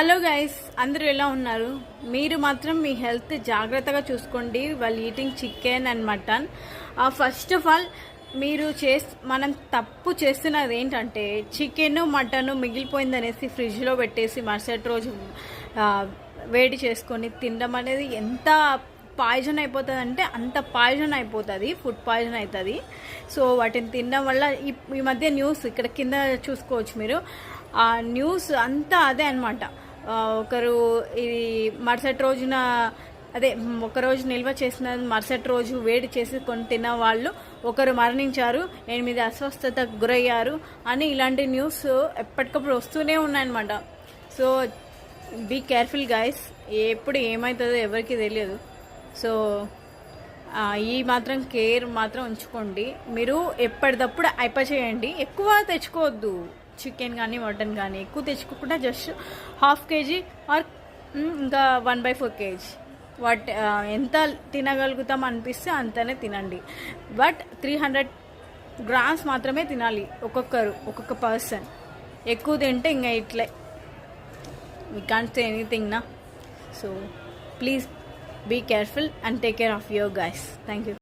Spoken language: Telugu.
హలో గైస్, అందరూ ఎలా ఉన్నారు? మీరు మాత్రం మీ హెల్త్ జాగ్రత్తగా చూసుకోండి వాళ్ళు eating chicken and mutton. First of all మీరు మనం తప్పు చేస్తున్నది ఏంటంటే చికెన్ మటన్ మిగిలిపోయిందనేసి ఫ్రిడ్జ్లో పెట్టేసి మరుసటి రోజు వేడి చేసుకొని తినడం అనేది ఎంత పాయిజన్ అయిపోతుంది అంటే అంత పాయిజన్ అయిపోతుంది, ఫుడ్ పాయిజన్ అవుతుంది. సో వాటిని తినడం వల్ల ఈ మధ్య న్యూస్ ఇక్కడ కింద చూసుకోవచ్చు మీరు. ఆ న్యూస్ అంతా అదే అనమాట. ఒకరు ఇది మరుసటి రోజున ఒకరోజు నిల్వ చేసిన మరుసటి రోజు వేడి చేసి కొని తిన్న వాళ్ళు ఒకరు మరణించారు, 8 అస్వస్థతకు గురయ్యారు అని ఇలాంటి న్యూస్ ఎప్పటికప్పుడు వస్తూనే ఉన్నాయన్నమాట. సో బీ కేర్ఫుల్ గైస్, ఎప్పుడు ఏమవుతుందో ఎవరికి తెలియదు. సో ఈ మాత్రం కేర్ మాత్రం ఉంచుకోండి. మీరు ఎప్పటికప్పుడు చేయండి, ఎక్కువ తెచ్చుకోవద్దు. చికెన్ కానీ మటన్ కానీ ఎక్కువ తెచ్చుకోకుండా జస్ట్ 1/2 kg ఆర్ ఇంకా 1/4 kg ఎంత తినగలుగుతాం అనిపిస్తే అంతనే తినండి. బట్ 300 grams మాత్రమే తినాలి ఒక్కొక్క పర్సన్. ఎక్కువ తింటే ఇంకా ఇట్లే వీ కాంట్ సే ఎనీథింగ్ నా. So please be careful and take care of your guys. Thank you.